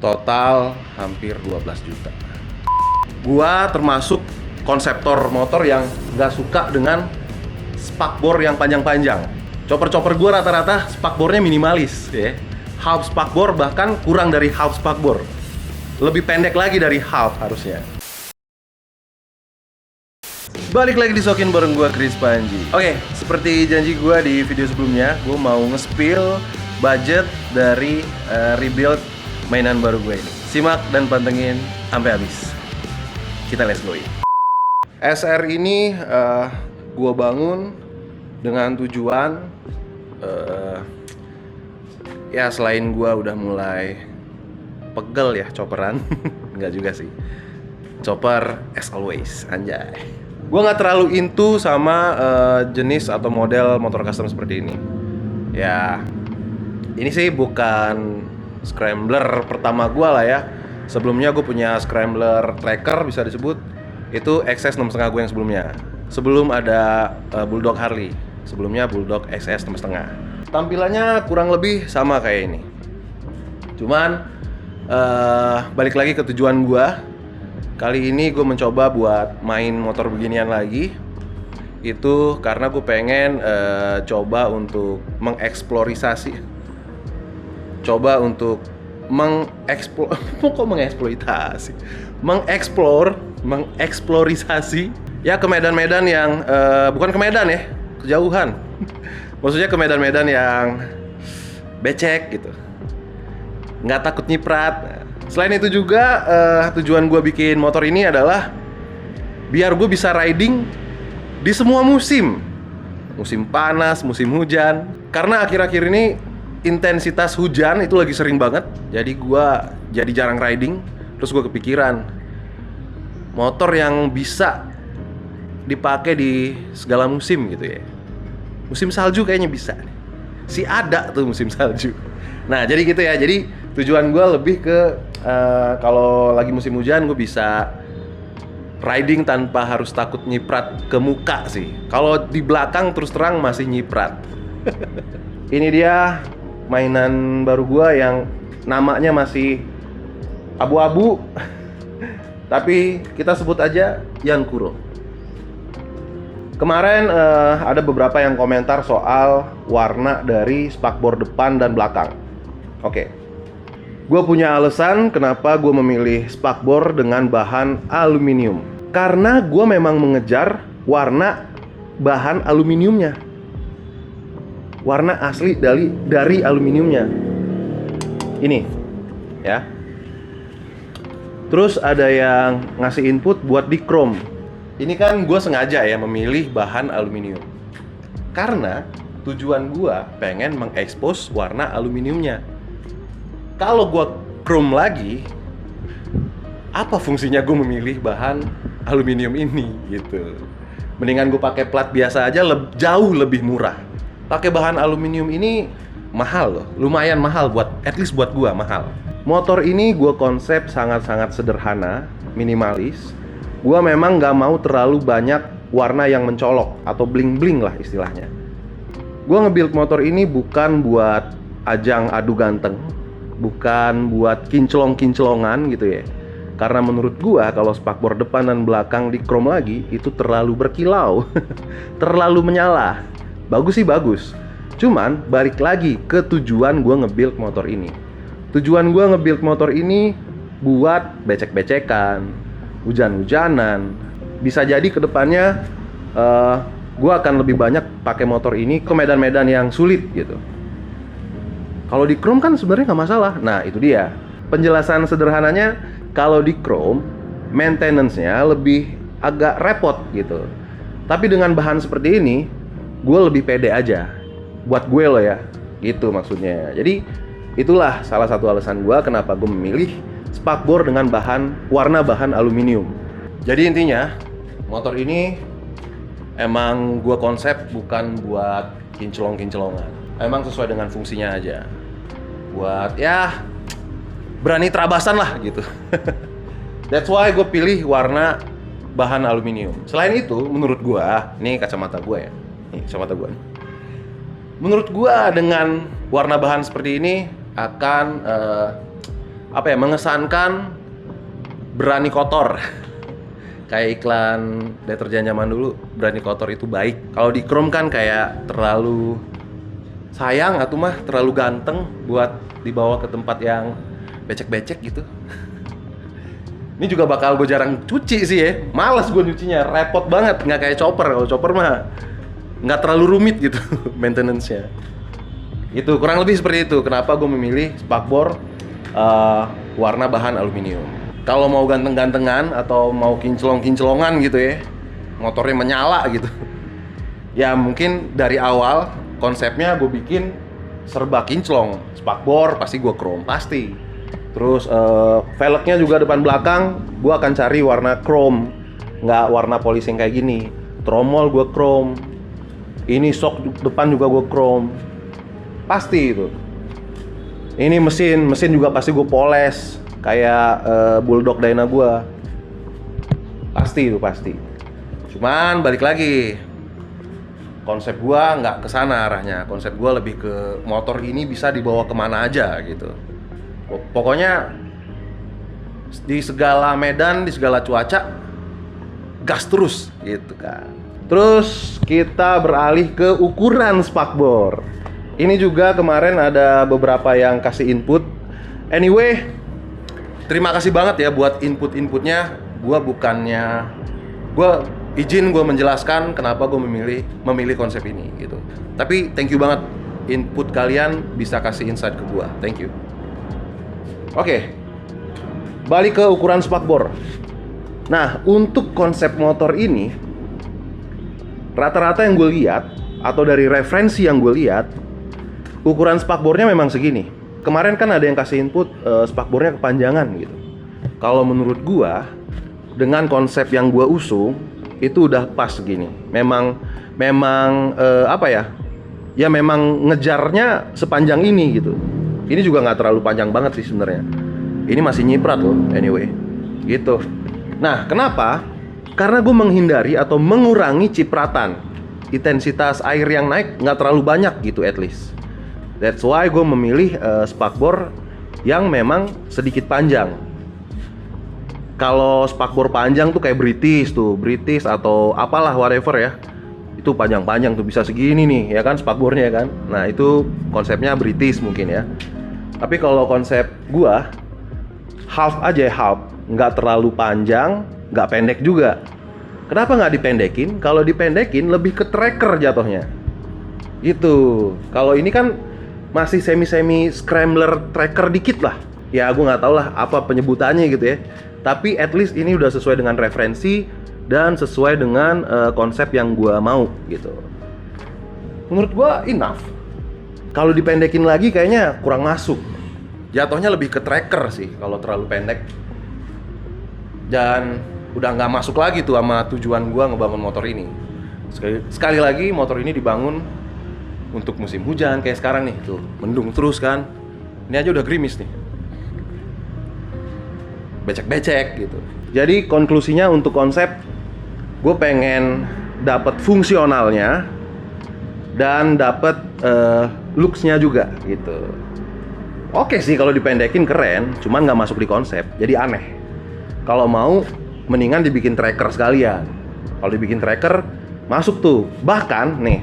Total hampir 12 juta. Gua termasuk konseptor motor yang nggak suka dengan spakbor yang panjang-panjang. Chopper-chopper gua rata-rata spakbornya minimalis ya. Half spakbor bahkan kurang dari half spakbor. Lebih pendek lagi dari half harusnya. Balik lagi di Sokin bareng gua Chris Panji. Oke, seperti janji gua di video sebelumnya, gua mau nge-spill budget dari rebuild mainan baru gue ini. Simak dan pantengin sampai habis. Kita let's go. SR ini gue bangun dengan tujuan ya selain gue udah mulai pegel ya chopperan. Enggak juga sih. Chopper as always, anjay. Gue nggak terlalu into sama jenis atau model motor custom seperti ini. Ya, ini sih bukan scrambler pertama gue lah ya. Sebelumnya gue punya scrambler tracker bisa disebut. Itu XS 6,5 gue yang sebelumnya. Sebelum ada Bulldog Harley. Sebelumnya Bulldog XS 6,5. Tampilannya kurang lebih sama kayak ini. Cuman balik lagi ke tujuan gue. Kali ini gue mencoba buat main motor beginian lagi. Itu karena gue pengen coba untuk mengeksplorasi. Coba untuk mengeksplorisasi ya ke medan-medan yang bukan ke medan ya, kejauhan. Maksudnya ke medan-medan yang becek gitu, nggak takut nyiprat. Selain itu juga tujuan gue bikin motor ini adalah biar gue bisa riding di semua musim. Musim panas, musim hujan. Karena akhir-akhir ini intensitas hujan itu lagi sering banget. Jadi gua jadi jarang riding. Terus gua kepikiran motor yang bisa dipakai di segala musim gitu ya. Musim salju kayaknya bisa. Si ada tuh musim salju. Nah jadi gitu ya. Jadi tujuan gua lebih ke kalau lagi musim hujan gua bisa riding tanpa harus takut nyiprat ke muka sih. Kalau di belakang terus terang masih nyiprat. Ini dia mainan baru gua yang namanya masih abu-abu. Tapi kita sebut aja Yankuro. Kemarin ada beberapa yang komentar soal warna dari spakbor depan dan belakang. Oke. Gua punya alasan kenapa gua memilih spakbor dengan bahan aluminium. Karena gua memang mengejar warna bahan aluminiumnya. Warna asli dari aluminiumnya. Ini ya. Terus ada yang ngasih input buat di chrome. Ini kan gue sengaja ya memilih bahan aluminium karena tujuan gue pengen mengekspos warna aluminiumnya. Kalau gue chrome lagi, apa fungsinya gue memilih bahan aluminium ini gitu. Mendingan gue pakai plat biasa aja, jauh lebih murah. Pakai bahan aluminium ini mahal loh, lumayan mahal at least buat gua mahal. Motor ini gua konsep sangat-sangat sederhana, minimalis. Gua memang nggak mau terlalu banyak warna yang mencolok atau bling-bling lah istilahnya. Gua nge-build motor ini bukan buat ajang adu ganteng, bukan buat kinclong-kinclongan gitu ya. Karena menurut gua kalau spakbor depan dan belakang di chrome lagi itu terlalu berkilau, terlalu menyala. Bagus sih bagus. Cuman balik lagi ke tujuan gue nge-build motor ini. Tujuan gue nge-build motor ini buat becek-becekan, hujan-hujanan. Bisa jadi kedepannya gue akan lebih banyak pakai motor ini ke medan-medan yang sulit gitu. Kalau di chrome kan sebenarnya nggak masalah. Nah itu dia. Penjelasan sederhananya, kalau di chrome maintenance-nya lebih agak repot gitu. Tapi dengan bahan seperti ini gue lebih pede aja buat gue loh ya, gitu maksudnya. Jadi itulah salah satu alasan gue kenapa gue memilih spakbor dengan warna bahan aluminium. Jadi intinya motor ini emang gue konsep bukan buat kinclong-kinclongan. Emang sesuai dengan fungsinya aja. Buat ya berani terabasan lah gitu. That's why gue pilih warna bahan aluminium. Selain itu menurut gue, ini kacamata gue ya. Nih, kacamata gue. Menurut gua dengan warna bahan seperti ini akan apa ya, mengesankan berani kotor. Kayak iklan deterjen zaman dulu, berani kotor itu baik. Kalau di chrome kan kayak terlalu sayang atau mah terlalu ganteng buat dibawa ke tempat yang becek-becek gitu. Ini juga bakal gue jarang cuci sih ya. Males gue nyucinya, repot banget, nggak kayak chopper. Kalau chopper mah nggak terlalu rumit gitu maintenance-nya. Itu kurang lebih seperti itu. Kenapa gue memilih spakbor warna bahan aluminium. Kalau mau ganteng-gantengan atau mau kinclong-kinclongan gitu ya, motornya menyala gitu, ya mungkin dari awal konsepnya gue bikin serba kinclong. Spakbor pasti gue chrome, pasti. Terus velgnya juga depan belakang gue akan cari warna chrome, nggak warna polishing kayak gini. Tromol gue chrome, ini shock depan juga gue chrome, pasti itu. Ini mesin juga pasti gue poles kayak bulldog Dyna gue, pasti itu pasti. Cuman balik lagi, konsep gue nggak kesana arahnya. Konsep gue lebih ke motor ini bisa dibawa kemana aja gitu. Pokoknya di segala medan, di segala cuaca, gas terus gitu kan. Terus kita beralih ke ukuran spakbor. Ini juga kemarin ada beberapa yang kasih input. Anyway, terima kasih banget ya buat input-inputnya. Gue izin gue menjelaskan kenapa gue memilih konsep ini gitu. Tapi thank you banget, input kalian bisa kasih insight ke gue. Thank you. Oke, balik ke ukuran spakbor. Nah, untuk konsep motor ini, rata-rata yang gue lihat atau dari referensi yang gue lihat, ukuran spakbornya memang segini. Kemarin kan ada yang kasih input spakbornya kepanjangan gitu. Kalau menurut gue, dengan konsep yang gue usung, itu udah pas segini. Memang apa ya? Ya memang ngejarnya sepanjang ini gitu. Ini juga nggak terlalu panjang banget sih sebenarnya. Ini masih nyiprat loh, anyway. Gitu. Nah, kenapa? Karena gue menghindari atau mengurangi cipratan. Intensitas air yang naik nggak terlalu banyak gitu at least. That's why gue memilih spakbor yang memang sedikit panjang. Kalau spakbor panjang tuh kayak British atau apalah whatever ya, itu panjang-panjang tuh bisa segini nih ya kan spakbornya kan. Nah itu konsepnya British mungkin ya. Tapi kalau konsep gua half aja, nggak terlalu panjang, nggak pendek juga. Kenapa nggak dipendekin? Kalau dipendekin lebih ke tracker jatuhnya. Gitu. Kalau ini kan masih semi scrambler tracker dikit lah. Ya gua nggak tahu lah apa penyebutannya gitu ya. Tapi at least ini udah sesuai dengan referensi dan sesuai dengan konsep yang gua mau gitu. Menurut gua enough. Kalau dipendekin lagi kayaknya kurang masuk. Jatuhnya lebih ke tracker sih kalau terlalu pendek. Dan udah nggak masuk lagi tuh sama tujuan gua ngebangun motor ini. Sekali lagi motor ini dibangun untuk musim hujan kayak sekarang nih tuh, mendung terus kan. Ini aja udah gerimis nih. Becek-becek gitu. Jadi konklusinya untuk konsep, gue pengen dapat fungsionalnya dan dapat looks-nya juga gitu. Oke sih kalau dipendekin keren, cuman nggak masuk di konsep, jadi aneh. Kalau mau, mendingan dibikin tracker sekalian. Kalau dibikin tracker, masuk tuh. Bahkan nih,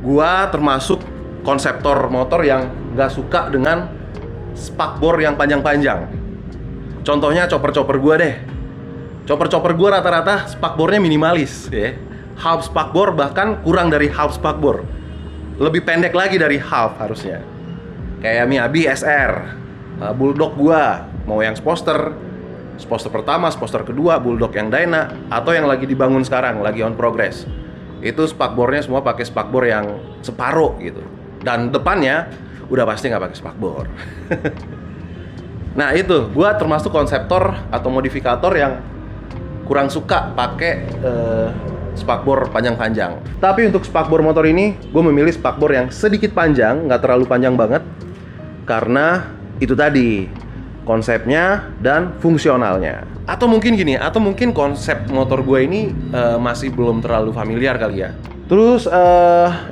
gua termasuk konseptor motor yang nggak suka dengan spakbor yang panjang-panjang. Contohnya chopper gua deh. Chopper gua rata-rata spakbornya minimalis ya. Half spakbor bahkan kurang dari half spakbor. Lebih pendek lagi dari half harusnya. Kayak Miyabi SR, Bulldog gua, mau yang sposter pertama, sposter kedua, Bulldog yang Dyna, atau yang lagi dibangun sekarang, lagi on progress. Itu spakbornya semua pakai spakbor yang separuh gitu. Dan depannya udah pasti nggak pakai spakbor. Nah itu, gua termasuk konseptor atau modifikator yang kurang suka pakai spakbor panjang-panjang. Tapi untuk spakbor motor ini, gue memilih spakbor yang sedikit panjang, nggak terlalu panjang banget. Karena itu tadi, konsepnya dan fungsionalnya. Atau mungkin gini, atau mungkin konsep motor gue ini masih belum terlalu familiar kali ya. Terus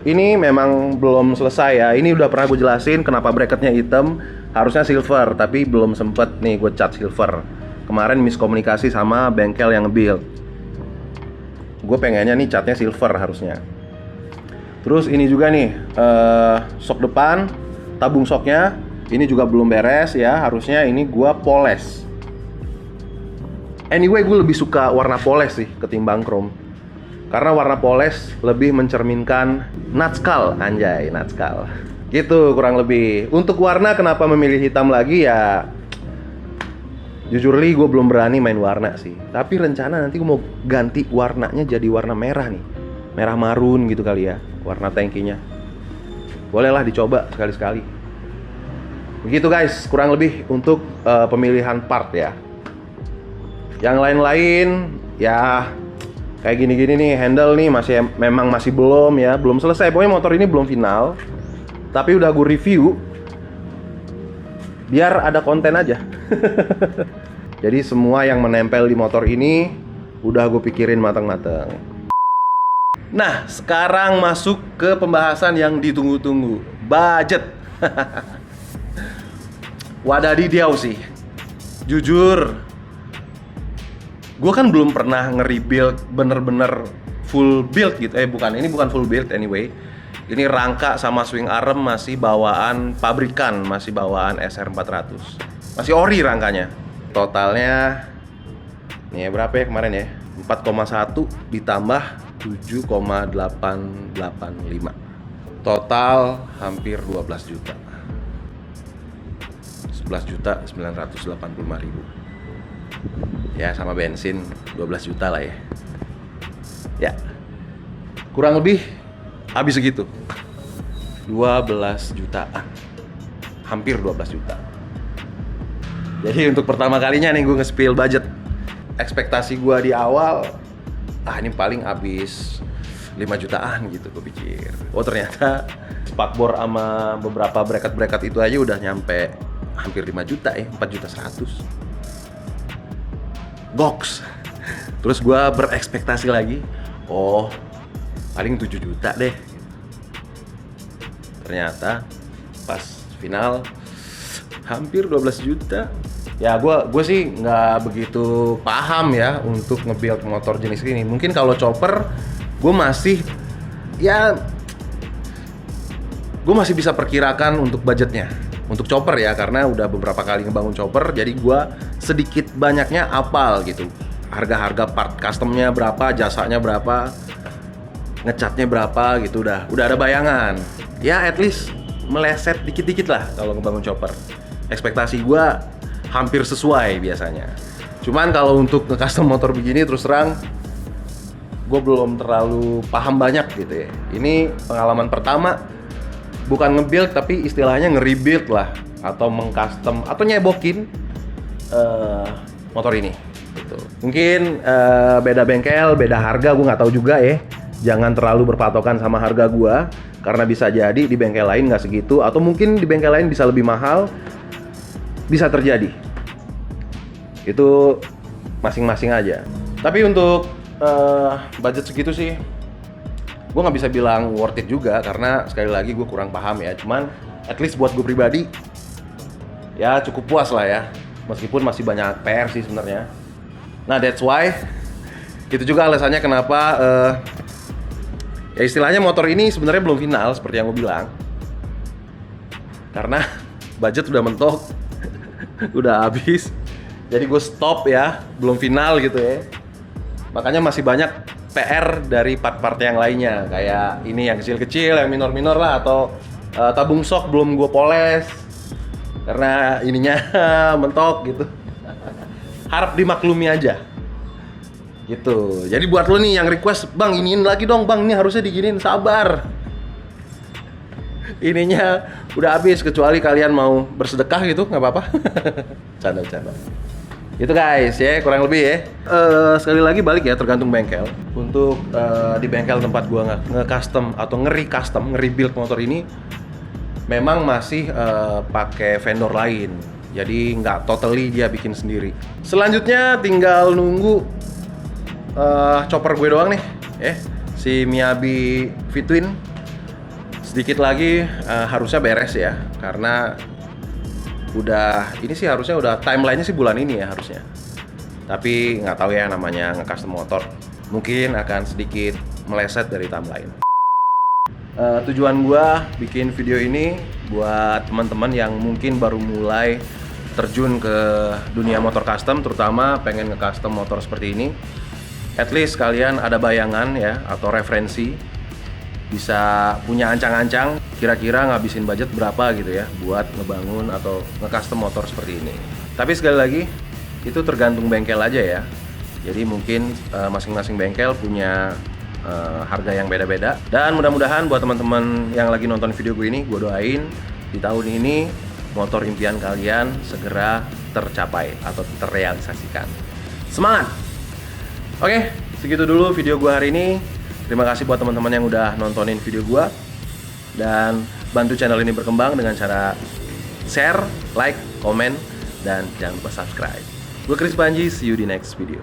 ini memang belum selesai ya. Ini udah pernah gue jelasin kenapa bracketnya hitam. harusnya silver, tapi belum sempet nih gue cat silver. Kemarin miskomunikasi sama bengkel yang nge-build. Gue pengennya nih catnya silver harusnya. Terus ini juga nih sok depan, tabung soknya ini juga belum beres ya. Harusnya ini gue poles. Anyway, gue lebih suka warna poles sih ketimbang chrome. Karena warna poles lebih mencerminkan natskal, anjay, natskal. Gitu kurang lebih. Untuk warna kenapa memilih hitam lagi ya? Jujur li, gue belum berani main warna sih. Tapi rencana nanti gue mau ganti warnanya jadi warna merah nih. Merah marun gitu kali ya, warna tankinya. Bolehlah dicoba sekali-sekali. Begitu guys, kurang lebih untuk pemilihan part ya. Yang lain-lain ya kayak gini-gini nih, handle nih memang masih belum ya, belum selesai. Pokoknya motor ini belum final. Tapi udah gue review biar ada konten aja. Jadi semua yang menempel di motor ini udah gue pikirin matang-matang. Nah, sekarang masuk ke pembahasan yang ditunggu-tunggu, budget. Wadadidiau sih. Jujur, gue kan belum pernah nge-rebuild bener-bener full build gitu. Bukan, ini bukan full build anyway. Ini rangka sama swing arm masih bawaan pabrikan, masih bawaan SR400. Masih ori rangkanya. Totalnya nih berapa ya kemarin ya? 4,1 ditambah 7,885. Total hampir 12 juta. 11.985.000. Ya, sama bensin 12 juta lah ya. Ya. Kurang lebih habis segitu. 12 jutaan. Hampir 12 juta. Jadi untuk pertama kalinya nih gue nge-spill budget. Ekspektasi gue di awal, ini paling habis 5 jutaan gitu gue pikir. Oh ternyata spakbor sama beberapa bracket-bracket itu aja udah nyampe hampir 5 juta ya, 4.100.000. Goks. Terus gue berekspektasi lagi, paling 7 juta deh. Ternyata pas final hampir 12 juta. Ya gue sih nggak begitu paham ya untuk nge-build motor jenis ini. Mungkin kalau chopper gue masih bisa perkirakan untuk budgetnya. Untuk chopper ya, karena udah beberapa kali ngebangun chopper, jadi gue sedikit banyaknya apal gitu. Harga-harga part customnya berapa, jasanya berapa, ngecatnya berapa gitu, udah ada bayangan. Ya at least meleset dikit-dikit lah kalau ngebangun chopper. Ekspektasi gue hampir sesuai biasanya. Cuman kalau untuk nge-custom motor begini terus terang gue belum terlalu paham banyak gitu ya. Ini pengalaman pertama, bukan nge-build tapi istilahnya nge-rebuild lah, atau meng-custom atau nyebokin motor ini gitu. Mungkin beda bengkel, beda harga, gue nggak tahu juga ya. Jangan terlalu berpatokan sama harga gue, karena bisa jadi di bengkel lain nggak segitu, atau mungkin di bengkel lain bisa lebih mahal. Bisa terjadi. Itu masing-masing aja. Tapi untuk budget segitu sih gue nggak bisa bilang worth it juga, karena sekali lagi gue kurang paham ya. Cuman at least buat gue pribadi ya cukup puas lah ya, meskipun masih banyak PR sih sebenarnya. Nah that's why itu juga alasannya kenapa ya istilahnya motor ini sebenarnya belum final seperti yang gue bilang, karena budget udah mentok. Udah habis, jadi gue stop ya, belum final gitu ya. Makanya masih banyak PR dari part-part yang lainnya, kayak ini yang kecil-kecil, yang minor-minor lah, atau tabung sok belum gue poles karena ininya mentok gitu. Harap dimaklumi aja gitu. Jadi buat lo nih yang request, bang iniin lagi dong bang, ini harusnya diginiin, sabar. Ininya udah habis, kecuali kalian mau bersedekah gitu, nggak apa-apa. Canda-canda. Itu guys ya, kurang lebih ya. Sekali lagi balik ya, tergantung bengkel. Untuk di bengkel tempat gua nge-custom atau nge-recustom, nge-rebuild motor ini, memang masih pakai vendor lain. Jadi nggak totally dia bikin sendiri. Selanjutnya tinggal nunggu chopper gue doang nih, si Miyabi V-Twin. Sedikit lagi harusnya beres ya, karena udah ini sih harusnya udah timelinenya sih bulan ini ya harusnya. Tapi nggak tahu ya namanya nge-custom motor. Mungkin akan sedikit meleset dari timeline. Tujuan gua bikin video ini buat teman-teman yang mungkin baru mulai terjun ke dunia motor custom, terutama pengen nge-custom motor seperti ini. At least kalian ada bayangan ya atau referensi, bisa punya ancang-ancang kira-kira ngabisin budget berapa gitu ya buat ngebangun atau nge-custom motor seperti ini. Tapi sekali lagi itu tergantung bengkel aja ya. Jadi mungkin masing-masing bengkel punya harga yang beda-beda. Dan mudah-mudahan buat teman-teman yang lagi nonton video gue ini, gue doain di tahun ini motor impian kalian segera tercapai atau terrealisasikan. Semangat! Oke, segitu dulu video gue hari ini. Terima kasih buat teman-teman yang udah nontonin video gue. Dan bantu channel ini berkembang dengan cara share, like, komen, dan jangan lupa subscribe. Gue Chris Panji, see you di next video.